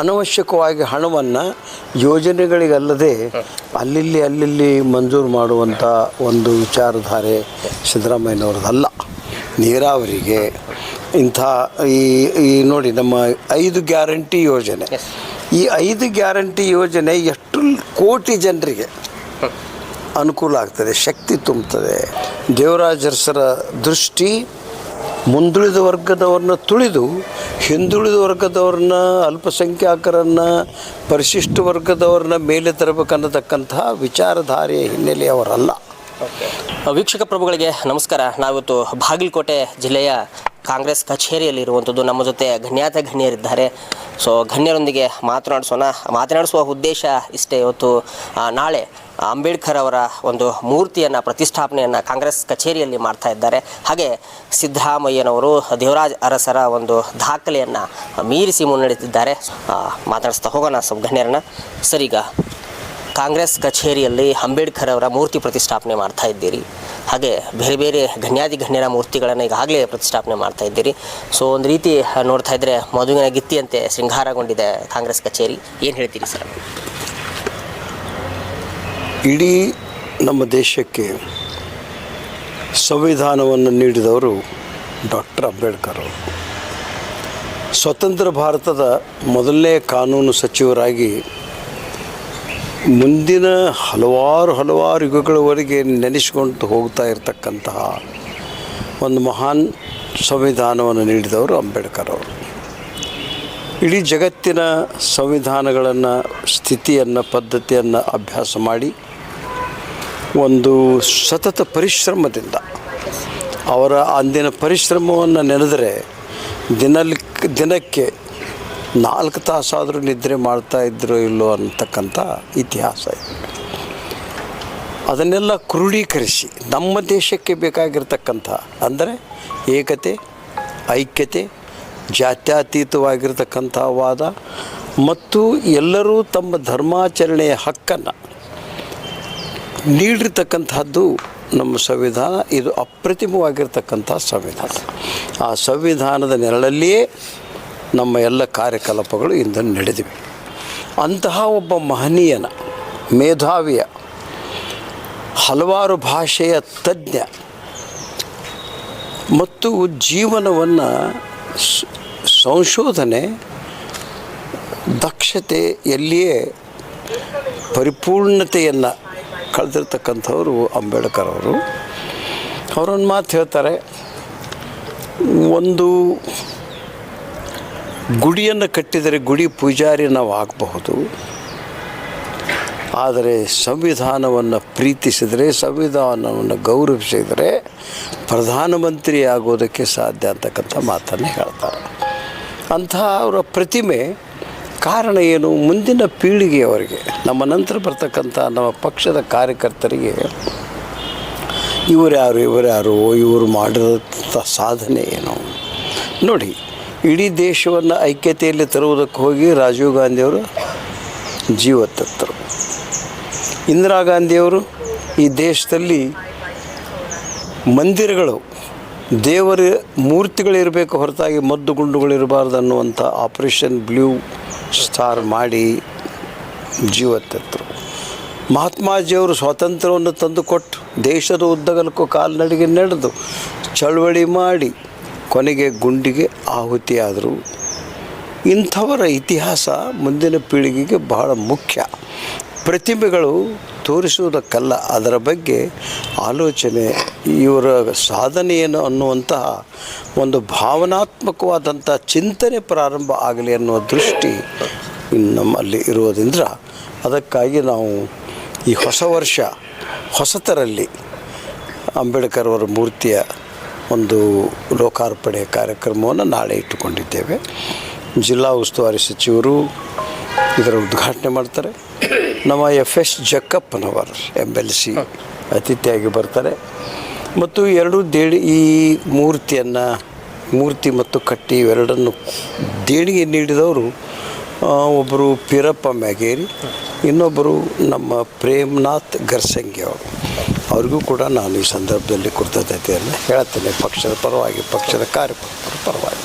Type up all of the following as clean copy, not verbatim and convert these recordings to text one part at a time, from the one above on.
ಅನವಶ್ಯಕವಾಗಿ ಹಣವನ್ನು ಯೋಜನೆಗಳಿಗಲ್ಲದೆ ಅಲ್ಲಿ ಮಂಜೂರು ಮಾಡುವಂಥ ಒಂದು ವಿಚಾರಧಾರೆ ಸಿದ್ದರಾಮಯ್ಯನವ್ರದ್ದಲ್ಲ. ನೀರಾವರಿಗೆ ಇಂಥ ಈ ನೋಡಿ ನಮ್ಮ 5 ಗ್ಯಾರಂಟಿ ಯೋಜನೆ, ಈ 5 ಗ್ಯಾರಂಟಿ ಯೋಜನೆ ಎಷ್ಟು ಕೋಟಿ ಜನರಿಗೆ ಅನುಕೂಲ ಆಗ್ತದೆ, ಶಕ್ತಿ ತುಂಬುತ್ತದೆ. ದೇವರಾಜ ಅರಸರ ದೃಷ್ಟಿ ಮುಂದುಳಿದ ವರ್ಗದವ್ರನ್ನ ತುಳಿದು ಹಿಂದುಳಿದ ವರ್ಗದವ್ರನ್ನ, ಅಲ್ಪಸಂಖ್ಯಾತರನ್ನು, ಪರಿಶಿಷ್ಟ ವರ್ಗದವ್ರನ್ನ ಮೇಲೆ ತರಬೇಕನ್ನತಕ್ಕಂತಹ ವಿಚಾರಧಾರೆಯ ಹಿನ್ನೆಲೆಯವರಲ್ಲ. ವೀಕ್ಷಕ ಪ್ರಭುಗಳಿಗೆ ನಮಸ್ಕಾರ. ನಾವಿವತ್ತು ಬಾಗಲಕೋಟೆ ಜಿಲ್ಲೆಯ ಕಾಂಗ್ರೆಸ್ ಕಚೇರಿಯಲ್ಲಿ ಇರುವಂಥದ್ದು. ನಮ್ಮ ಜೊತೆ ಗಣ್ಯರಿದ್ದಾರೆ. ಸೊ ಗಣ್ಯರೊಂದಿಗೆ ಮಾತನಾಡಿಸುವ ಉದ್ದೇಶ ಇಷ್ಟೇ. ಇವತ್ತು ನಾಳೆ ಅಂಬೇಡ್ಕರ್ ಅವರ ಒಂದು ಮೂರ್ತಿಯನ್ನು ಪ್ರತಿಷ್ಠಾಪನೆಯನ್ನು ಕಾಂಗ್ರೆಸ್ ಕಚೇರಿಯಲ್ಲಿ ಮಾಡ್ತಾ ಇದ್ದಾರೆ. ಹಾಗೆ ಸಿದ್ದರಾಮಯ್ಯನವರು ದೇವರಾಜ ಅರಸರ ಒಂದು ದಾಖಲೆಯನ್ನು ಮೀರಿಸಿ ಮುನ್ನಡೆದಿದ್ದಾರೆ. ಮಾತನಾಡಿಸ್ತಾ ಹೋಗೋಣ ಸ್ವಲ್ಪ ಗಣ್ಯರನ್ನ. ಸರ್, ಈಗ ಕಾಂಗ್ರೆಸ್ ಕಚೇರಿಯಲ್ಲಿ ಅಂಬೇಡ್ಕರ್ ಅವರ ಮೂರ್ತಿ ಪ್ರತಿಷ್ಠಾಪನೆ ಮಾಡ್ತಾ ಇದ್ದೀರಿ. ಹಾಗೆ ಬೇರೆ ಗಣ್ಯರ ಮೂರ್ತಿಗಳನ್ನು ಈಗಾಗಲೇ ಪ್ರತಿಷ್ಠಾಪನೆ ಮಾಡ್ತಾ ಇದ್ದೀರಿ. ಸೊ ಒಂದು ರೀತಿ ನೋಡ್ತಾ ಇದ್ದರೆ ಮದುವಿನ ಗಿತ್ತಿಯಂತೆ ಶೃಂಗಾರಗೊಂಡಿದೆ ಕಾಂಗ್ರೆಸ್ ಕಚೇರಿ. ಏನು ಹೇಳ್ತೀರಿ ಸರ್? ಇಡೀ ನಮ್ಮ ದೇಶಕ್ಕೆ ಸಂವಿಧಾನವನ್ನು ನೀಡಿದವರು ಡಾಕ್ಟರ್ ಅಂಬೇಡ್ಕರ್ ಅವರು. ಸ್ವತಂತ್ರ ಭಾರತದ ಮೊದಲನೇ ಕಾನೂನು ಸಚಿವರಾಗಿ ಮುಂದಿನ ಹಲವಾರು ಯುಗಗಳವರೆಗೆ ನೆನೆಸಿಕೊಂಡು ಹೋಗ್ತಾ ಇರತಕ್ಕಂತಹ ಒಂದು ಮಹಾನ್ ಸಂವಿಧಾನವನ್ನು ನೀಡಿದವರು ಅಂಬೇಡ್ಕರ್ ಅವರು. ಇಡೀ ಜಗತ್ತಿನ ಸಂವಿಧಾನಗಳನ್ನು, ಸ್ಥಿತಿಯನ್ನು, ಪದ್ಧತಿಯನ್ನು ಅಭ್ಯಾಸ ಮಾಡಿ ಒಂದು ಸತತ ಪರಿಶ್ರಮದಿಂದ, ಅವರ ಅಂದಿನ ಪರಿಶ್ರಮವನ್ನು ನೆನೆದರೆ ದಿನಕ್ಕೆ 4 ತಾಸಾದರೂ ನಿದ್ರೆ ಮಾಡ್ತಾ ಇದ್ರೋ ಇಲ್ಲೋ ಅಂತಕ್ಕಂಥ ಇತಿಹಾಸ ಇದೆ. ಅದನ್ನೆಲ್ಲ ಕ್ರೋಢೀಕರಿಸಿ ನಮ್ಮ ದೇಶಕ್ಕೆ ಬೇಕಾಗಿರ್ತಕ್ಕಂಥ ಅಂದರೆ ಏಕತೆ, ಐಕ್ಯತೆ, ಜಾತ್ಯತೀತವಾಗಿರ್ತಕ್ಕಂಥ ವಾದ ಮತ್ತು ಎಲ್ಲರೂ ತಮ್ಮ ಧರ್ಮಾಚರಣೆಯ ಹಕ್ಕನ್ನು ನೀಡಿರ್ತಕ್ಕಂಥದ್ದು ನಮ್ಮ ಸಂವಿಧಾನ. ಇದು ಅಪ್ರತಿಮವಾಗಿರ್ತಕ್ಕಂಥ ಸಂವಿಧಾನ. ಆ ಸಂವಿಧಾನದ ನೆರಳಲ್ಲಿಯೇ ನಮ್ಮ ಎಲ್ಲ ಕಾರ್ಯಕಲಾಪಗಳು ಇಂದು ನಡೆದಿವೆ. ಅಂತಹ ಒಬ್ಬ ಮಹನೀಯನ, ಮೇಧಾವಿಯ, ಹಲವಾರು ಭಾಷೆಯ ತಜ್ಞ ಮತ್ತು ಜೀವನವನ್ನು ಸಂಶೋಧನೆ ದಕ್ಷತೆಯಲ್ಲಿಯೇ ಪರಿಪೂರ್ಣತೆಯನ್ನು ಕಳೆದಿರ್ತಕ್ಕಂಥವರು ಅಂಬೇಡ್ಕರ್ ಅವರು. ಅವರೊಂದು ಮಾತು ಹೇಳ್ತಾರೆ, ಒಂದು ಗುಡಿಯನ್ನು ಕಟ್ಟಿದರೆ ಗುಡಿ ಪೂಜಾರಿ ನಾವು ಆಗಬಹುದು, ಆದರೆ ಸಂವಿಧಾನವನ್ನು ಪ್ರೀತಿಸಿದರೆ, ಸಂವಿಧಾನವನ್ನು ಗೌರವಿಸಿದರೆ ಪ್ರಧಾನಮಂತ್ರಿ ಆಗೋದಕ್ಕೆ ಸಾಧ್ಯ ಅಂತಕ್ಕಂಥ ಮಾತನ್ನು ಹೇಳ್ತಾರೆ. ಅಂತಹ ಅವರ ಪ್ರತಿಮೆ ಕಾರಣ ಏನು? ಮುಂದಿನ ಪೀಳಿಗೆಯವರಿಗೆ, ನಮ್ಮ ನಂತರ ಬರ್ತಕ್ಕಂಥ ನಮ್ಮ ಪಕ್ಷದ ಕಾರ್ಯಕರ್ತರಿಗೆ ಇವರು ಮಾಡಿದಂಥ ಸಾಧನೆ ಏನು ನೋಡಿ. ಇಡೀ ದೇಶವನ್ನು ಐಕ್ಯತೆಯಲ್ಲಿ ತರುವುದಕ್ಕೆ ಹೋಗಿ ರಾಜೀವ್ ಗಾಂಧಿಯವರು ಜೀವ ತೆತ್ತರು. ಇಂದಿರಾ ಗಾಂಧಿಯವರು ಈ ದೇಶದಲ್ಲಿ ಮಂದಿರಗಳು, ದೇವರ ಮೂರ್ತಿಗಳಿರಬೇಕು ಹೊರತಾಗಿ ಮದ್ದು ಗುಂಡುಗಳಿರಬಾರ್ದು ಅನ್ನುವಂಥ ಆಪರೇಷನ್ ಬ್ಲೂ ಸ್ಟಾರ್ ಮಾಡಿ ಜೀವ ತೆತ್ತರು. ಮಹಾತ್ಮಾಜಿಯವರು ಸ್ವಾತಂತ್ರ್ಯವನ್ನು ತಂದುಕೊಟ್ಟು ದೇಶದ ಉದ್ದಗಲಕ್ಕೂ ಕಾಲ್ನಡಿಗೆ ನಡೆದು ಚಳವಳಿ ಮಾಡಿ ಕೊನೆಗೆ ಗುಂಡಿಗೆ ಆಹುತಿಯಾದರು. ಇಂಥವರ ಇತಿಹಾಸ ಮುಂದಿನ ಪೀಳಿಗೆಗೆ ಬಹಳ ಮುಖ್ಯ. ಪ್ರತಿಭೆಗಳು ತೋರಿಸುವುದಕ್ಕಲ್ಲ, ಅದರ ಬಗ್ಗೆ ಆಲೋಚನೆ, ಇವರ ಸಾಧನೆ ಏನು ಅನ್ನುವಂತಹ ಒಂದು ಭಾವನಾತ್ಮಕವಾದಂಥ ಚಿಂತನೆ ಪ್ರಾರಂಭ ಆಗಲಿ ಅನ್ನುವ ದೃಷ್ಟಿ ನಮ್ಮಲ್ಲಿ ಇರೋದ್ರಿಂದ ಅದಕ್ಕಾಗಿ ನಾವು ಈ ಹೊಸ ವರ್ಷ ಹೊಸತರಲ್ಲಿ ಅಂಬೇಡ್ಕರ್ ಅವರ ಮೂರ್ತಿಯ ಒಂದು ಲೋಕಾರ್ಪಣೆ ಕಾರ್ಯಕ್ರಮವನ್ನು ನಾಳೆ ಇಟ್ಟುಕೊಂಡಿದ್ದೇವೆ. ಜಿಲ್ಲಾ ಉಸ್ತುವಾರಿ ಸಚಿವರು ಇದರ ಉದ್ಘಾಟನೆ ಮಾಡ್ತಾರೆ. ನಮ್ಮ FS ಜಕ್ಕಪ್ಪನವರು MLC ಅತಿಥಿಯಾಗಿ ಬರ್ತಾರೆ. ಮತ್ತು ಈ ಮೂರ್ತಿ ಮತ್ತು ಕಟ್ಟಿ ಇವೆರಡನ್ನು ದೇಣಿಗೆ ನೀಡಿದವರು ಒಬ್ಬರು ಪೀರಪ್ಪ ಮ್ಯಾಗೇರಿ, ಇನ್ನೊಬ್ಬರು ನಮ್ಮ ಪ್ರೇಮ್ನಾಥ್ ಗರ್ಸಂಗಿ ಅವರು. ಅವ್ರಿಗೂ ಕೂಡ ನಾನು ಈ ಸಂದರ್ಭದಲ್ಲಿ ಕೃತಜ್ಞತೆಯನ್ನು ಹೇಳ್ತೇನೆ, ಪಕ್ಷದ ಪರವಾಗಿ, ಪಕ್ಷದ ಕಾರ್ಯಕರ್ತರ ಪರವಾಗಿ.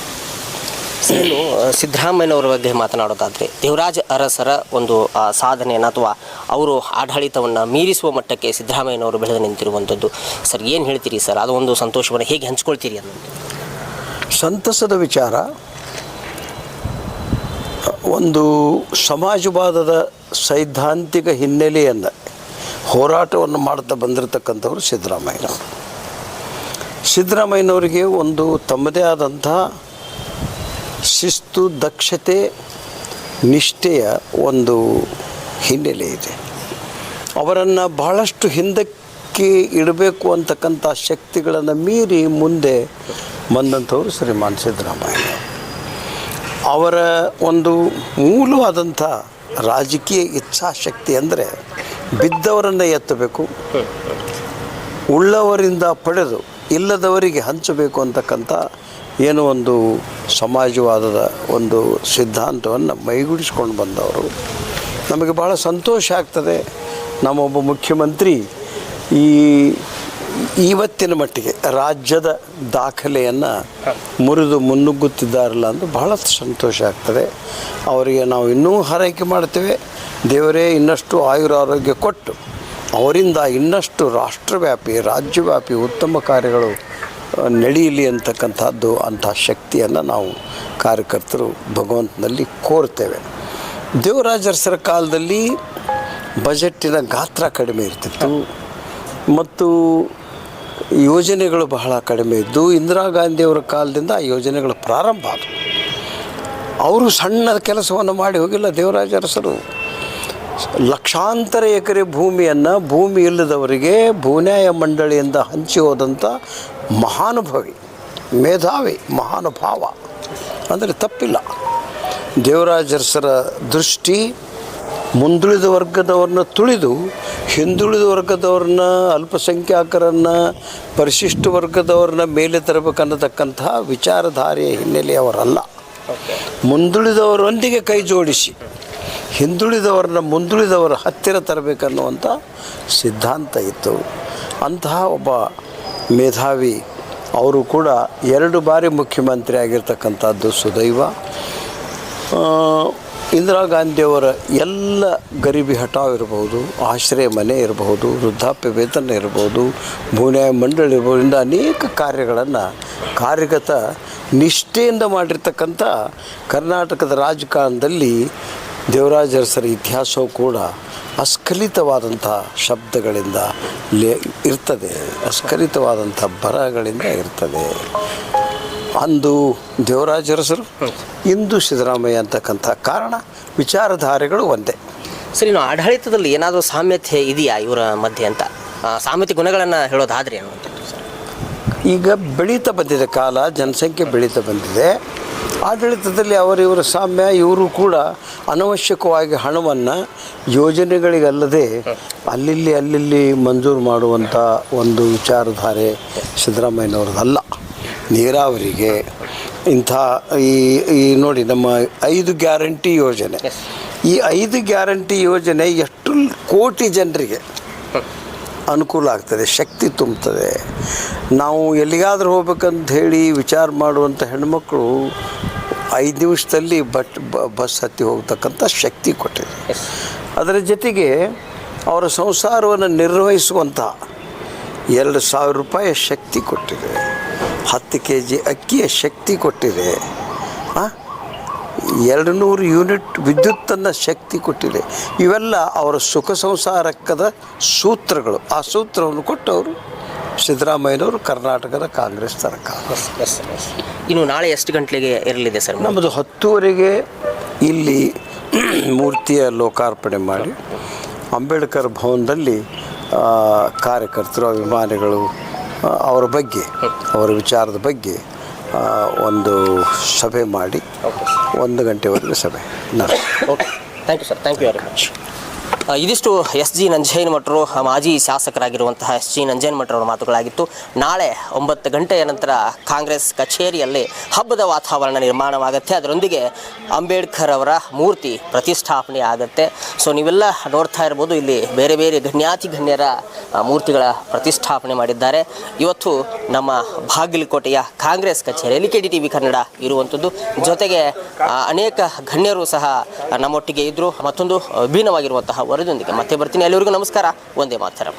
ಇನ್ನು ಸಿದ್ದರಾಮಯ್ಯನವರ ಬಗ್ಗೆ ಮಾತನಾಡೋದಾದರೆ ದೇವರಾಜ ಅರಸರ ಒಂದು ಸಾಧನೆಯನ್ನು ಅಥವಾ ಅವರು ಆಡಳಿತವನ್ನು ಮೀರಿಸುವ ಮಟ್ಟಕ್ಕೆ ಸಿದ್ದರಾಮಯ್ಯನವರು ಬೆಳೆದು ನಿಂತಿರುವಂಥದ್ದು ಸರ್ ಏನು ಹೇಳ್ತೀರಿ ಸರ್? ಅದು ಒಂದು ಸಂತೋಷವನ್ನು ಹೇಗೆ ಹಂಚ್ಕೊಳ್ತೀರಿ ಅನ್ನೋದು? ಸಂತಸದ ವಿಚಾರ. ಒಂದು ಸಮಾಜವಾದದ ಸೈದ್ಧಾಂತಿಕ ಹಿನ್ನೆಲೆಯನ್ನು ಹೋರಾಟವನ್ನು ಮಾಡ್ತಾ ಬಂದಿರತಕ್ಕಂಥವ್ರು ಸಿದ್ದರಾಮಯ್ಯನವರಿಗೆ ಒಂದು ತಮ್ಮದೇ ಆದಂಥ ಶಿಸ್ತು, ದಕ್ಷತೆ, ನಿಷ್ಠೆಯ ಒಂದು ಹಿನ್ನೆಲೆ ಇದೆ. ಅವರನ್ನು ಬಹಳಷ್ಟು ಹಿಂದಕ್ಕೆ ಇಡಬೇಕು ಅಂತಕ್ಕಂಥ ಶಕ್ತಿಗಳನ್ನು ಮೀರಿ ಮುಂದೆ ಬಂದಂಥವ್ರು ಶ್ರೀಮಾನ್ ಸಿದ್ದರಾಮಯ್ಯ. ಅವರ ಒಂದು ಮೂಲವಾದಂಥ ರಾಜಕೀಯ ಇಚ್ಛಾಶಕ್ತಿ ಅಂದರೆ ಬಿದ್ದವರನ್ನು ಎತ್ತಬೇಕು, ಉಳ್ಳವರಿಂದ ಪಡೆದು ಇಲ್ಲದವರಿಗೆ ಹಂಚಬೇಕು ಅಂತಕ್ಕಂಥ ಏನೋ ಒಂದು ಸಮಾಜವಾದದ ಒಂದು ಸಿದ್ಧಾಂತವನ್ನು ಮೈಗೂಡಿಸ್ಕೊಂಡು ಬಂದವರು. ನಮಗೆ ಭಾಳ ಸಂತೋಷ ಆಗ್ತದೆ, ನಮ್ಮೊಬ್ಬ ಮುಖ್ಯಮಂತ್ರಿ ಇವತ್ತಿನ ಮಟ್ಟಿಗೆ ರಾಜ್ಯದ ದಾಖಲೆಯನ್ನು ಮುರಿದು ಮುನ್ನುಗ್ಗುತ್ತಿದ್ದಾರಲ್ಲ ಅಂತ ಬಹಳ ಸಂತೋಷ ಆಗ್ತದೆ. ಅವರಿಗೆ ನಾವು ಇನ್ನೂ ಹಾರೈಕೆ ಮಾಡ್ತೇವೆ. ದೇವರೇ ಇನ್ನಷ್ಟು ಆಯುರಾರೋಗ್ಯ ಕೊಟ್ಟು ಅವರಿಂದ ಇನ್ನಷ್ಟು ರಾಷ್ಟ್ರವ್ಯಾಪಿ, ರಾಜ್ಯವ್ಯಾಪಿ ಉತ್ತಮ ಕಾರ್ಯಗಳು ನಡೆಯಲಿ ಅಂತಕ್ಕಂಥದ್ದು, ಅಂಥ ಶಕ್ತಿಯನ್ನು ನಾವು ಕಾರ್ಯಕರ್ತರು ಭಗವಂತನಲ್ಲಿ ಕೋರ್ತೇವೆ. ದೇವರಾಜ ಅರಸರ ಕಾಲದಲ್ಲಿ ಬಜೆಟ್ಟಿನ ಗಾತ್ರ ಕಡಿಮೆ ಇರ್ತಿತ್ತು ಮತ್ತು ಯೋಜನೆಗಳು ಬಹಳ ಕಡಿಮೆ ಇದ್ದು, ಇಂದಿರಾ ಗಾಂಧಿಯವರ ಕಾಲದಿಂದ ಆ ಯೋಜನೆಗಳು ಪ್ರಾರಂಭ ಆದವು. ಅವರು ಸಣ್ಣ ಕೆಲಸವನ್ನು ಮಾಡಿ ಹೋಗಿಲ್ಲ. ದೇವರಾಜ ಅರಸರು ಲಕ್ಷಾಂತರ ಎಕರೆ ಭೂಮಿಯನ್ನು ಭೂಮಿ ಇಲ್ಲದವರಿಗೆ ಭೂನ್ಯಾಯ ಮಂಡಳಿಯಿಂದ ಹಂಚಿ ಹೋದಂಥ ಮಹಾನುಭವಿ, ಮೇಧಾವಿ, ಮಹಾನುಭಾವ ಅಂದರೆ ತಪ್ಪಿಲ್ಲ. ದೇವರಾಜ ಅರಸರ ದೃಷ್ಟಿ ಮುಂದುಳಿದ ವರ್ಗದವ್ರನ್ನ ತುಳಿದು ಹಿಂದುಳಿದ ವರ್ಗದವ್ರನ್ನ, ಅಲ್ಪಸಂಖ್ಯಾತರನ್ನು, ಪರಿಶಿಷ್ಟ ವರ್ಗದವ್ರನ್ನ ಮೇಲೆ ತರಬೇಕನ್ನತಕ್ಕಂತಹ ವಿಚಾರಧಾರೆಯ ಹಿನ್ನೆಲೆಯವರಲ್ಲ. ಮುಂದುಳಿದವರೊಂದಿಗೆ ಕೈ ಜೋಡಿಸಿ ಹಿಂದುಳಿದವರನ್ನ ಮುಂದುಳಿದವರ ಹತ್ತಿರ ತರಬೇಕನ್ನುವಂಥ ಸಿದ್ಧಾಂತ ಇತ್ತು. ಅಂತಹ ಒಬ್ಬ ಮೇಧಾವಿ ಅವರು ಕೂಡ 2 ಬಾರಿ ಮುಖ್ಯಮಂತ್ರಿ ಆಗಿರ್ತಕ್ಕಂಥದ್ದು ಸುದೈವ. ಇಂದಿರಾ ಗಾಂಧಿಯವರ ಎಲ್ಲ ಗರೀಬಿ ಹಠಾವ್ ಇರ್ಬೋದು, ಆಶ್ರಯ ಮನೆ ಇರಬಹುದು, ವೃದ್ಧಾಪ್ಯ ವೇತನ ಇರ್ಬೋದು, ಭೂನ್ಯಾಯ ಮಂಡಳಿ ಇರ್ಬೋದು, ಇಂದ ಅನೇಕ ಕಾರ್ಯಗಳನ್ನು ಕಾರ್ಯಗತ ನಿಷ್ಠೆಯಿಂದ ಮಾಡಿರ್ತಕ್ಕಂಥ ಕರ್ನಾಟಕದ ರಾಜಕಾರಣದಲ್ಲಿ ದೇವರಾಜ ಅರಸರ ಇತಿಹಾಸವು ಕೂಡ ಅಸ್ಖಲಿತವಾದಂಥ ಶಬ್ದಗಳಿಂದ ಇರ್ತದೆ, ಅಸ್ಖಲಿತವಾದಂಥ ಬರಹಗಳಿಂದ ಇರ್ತದೆ. ಅಂದು ದೇವರಾಜ ಅರಸರು, ಇಂದು ಸಿದ್ದರಾಮಯ್ಯ ಅಂತಕ್ಕಂಥ ಕಾರಣ ವಿಚಾರಧಾರೆಗಳು ಒಂದೇ. ಸರಿ, ನಾವು ಆಡಳಿತದಲ್ಲಿ ಏನಾದರೂ ಸಾಮ್ಯತೆ ಇದೆಯಾ ಇವರ ಮಧ್ಯೆ ಅಂತ? ಸಾಮ್ಯತೆ ಗುಣಗಳನ್ನು ಹೇಳೋದಾದ್ರೆ ಅನ್ನುವಂಥದ್ದು ಸರ್. ಈಗ ಬೆಳೀತಾ ಬಂದಿದೆ ಕಾಲ, ಜನಸಂಖ್ಯೆ ಬೆಳೀತಾ ಬಂದಿದೆ. ಆಡಳಿತದಲ್ಲಿ ಅವರಿವರ ಸಾಮ್ಯ, ಇವರು ಕೂಡ ಅನವಶ್ಯಕವಾಗಿ ಹಣವನ್ನು ಯೋಜನೆಗಳಿಗಲ್ಲದೆ ಅಲ್ಲಿ ಮಂಜೂರು ಮಾಡುವಂಥ ಒಂದು ವಿಚಾರಧಾರೆ ಸಿದ್ದರಾಮಯ್ಯನವ್ರದ್ದಲ್ಲ. ನೀರಾವರಿಗೆ ಇಂಥ ಈ ನೋಡಿ ನಮ್ಮ 5 ಗ್ಯಾರಂಟಿ ಯೋಜನೆ, ಈ 5 ಗ್ಯಾರಂಟಿ ಯೋಜನೆ ಎಷ್ಟು ಕೋಟಿ ಜನರಿಗೆ ಅನುಕೂಲ ಆಗ್ತದೆ, ಶಕ್ತಿ ತುಂಬುತ್ತದೆ. ನಾವು ಎಲ್ಲಿಗಾದರೂ ಹೋಗ್ಬೇಕಂತ ಹೇಳಿ ವಿಚಾರ ಮಾಡುವಂಥ ಹೆಣ್ಮಕ್ಳು 5 ನಿಮಿಷದಲ್ಲಿ ಬಸ್ ಹತ್ತಿ ಹೋಗ್ತಕ್ಕಂಥ ಶಕ್ತಿ ಕೊಟ್ಟಿದೆ. ಅದರ ಜೊತೆಗೆ ಅವರ ಸಂಸಾರವನ್ನು ನಿರ್ವಹಿಸುವಂಥ 2,000 ರೂಪಾಯಿಯ ಶಕ್ತಿ ಕೊಟ್ಟಿದೆ, 10 kg ಅಕ್ಕಿಯ ಶಕ್ತಿ ಕೊಟ್ಟಿದೆ, 200 ಯೂನಿಟ್ ವಿದ್ಯುತ್ತನ್ನು ಶಕ್ತಿ ಕೊಟ್ಟಿದೆ. ಇವೆಲ್ಲ ಅವರ ಸುಖ ಸಂಸಾರಕ್ಕದ ಸೂತ್ರಗಳು. ಆ ಸೂತ್ರವನ್ನು ಕೊಟ್ಟವರು ಸಿದ್ದರಾಮಯ್ಯನವರು, ಕರ್ನಾಟಕದ ಕಾಂಗ್ರೆಸ್ ಸರ್ಕಾರ. ಇನ್ನು ನಾಳೆ ಎಷ್ಟು ಗಂಟೆಗೆ ಇರಲಿದೆ ಸರ್? ನಮ್ಮದು 10:00 ಇಲ್ಲಿ ಮೂರ್ತಿಯ ಲೋಕಾರ್ಪಣೆ ಮಾಡಿ ಅಂಬೇಡ್ಕರ್ ಭವನದಲ್ಲಿ ಕಾರ್ಯಕರ್ತರು, ಅಭಿಮಾನಿಗಳು ಅವರ ಬಗ್ಗೆ, ಅವರ ವಿಚಾರದ ಬಗ್ಗೆ ಒಂದು ಸಭೆ ಮಾಡಿ 1 ಗಂಟೆವರೆಗೆ ಸಭೆ. Okay, thank you sir, thank you very much. ಇದಿಷ್ಟು ಎಸ್ ಜಿ ನಂಜೇನಮಠರು ಮಾಜಿ ಶಾಸಕರಾಗಿರುವಂತಹ ಎಸ್ ಜಿ ನಂಜೇನಮಠರವರ ಮಾತುಗಳಾಗಿತ್ತು. ನಾಳೆ 9 ಗಂಟೆಯ ನಂತರ ಕಾಂಗ್ರೆಸ್ ಕಚೇರಿಯಲ್ಲಿ ಹಬ್ಬದ ವಾತಾವರಣ ನಿರ್ಮಾಣವಾಗುತ್ತೆ. ಅದರೊಂದಿಗೆ ಅಂಬೇಡ್ಕರ್ ಅವರ ಮೂರ್ತಿ ಪ್ರತಿಷ್ಠಾಪನೆ ಆಗುತ್ತೆ. ಸೊ ನೀವೆಲ್ಲ ನೋಡ್ತಾ ಇರ್ಬೋದು, ಇಲ್ಲಿ ಬೇರೆ ಬೇರೆ ಗಣ್ಯರ ಮೂರ್ತಿಗಳ ಪ್ರತಿಷ್ಠಾಪನೆ ಮಾಡಿದ್ದಾರೆ. ಇವತ್ತು ನಮ್ಮ ಬಾಗಲಕೋಟೆಯ ಕಾಂಗ್ರೆಸ್ ಕಚೇರಿಯಲ್ಲಿ KDTV ಕನ್ನಡ ಇರುವಂಥದ್ದು. ಜೊತೆಗೆ ಅನೇಕ ಗಣ್ಯರು ಸಹ ನಮ್ಮೊಟ್ಟಿಗೆ ಇದ್ದರು. ಮತ್ತೊಂದು ವಿಭಿನ್ನವಾಗಿರುವಂತಹ ವರದಿಯೊಂದಿಗೆ ಮತ್ತೆ ಬರ್ತೀನಿ. ಎಲ್ಲರಿಗೂ ನಮಸ್ಕಾರ. ಒಂದೇ ಮಾತರಂ.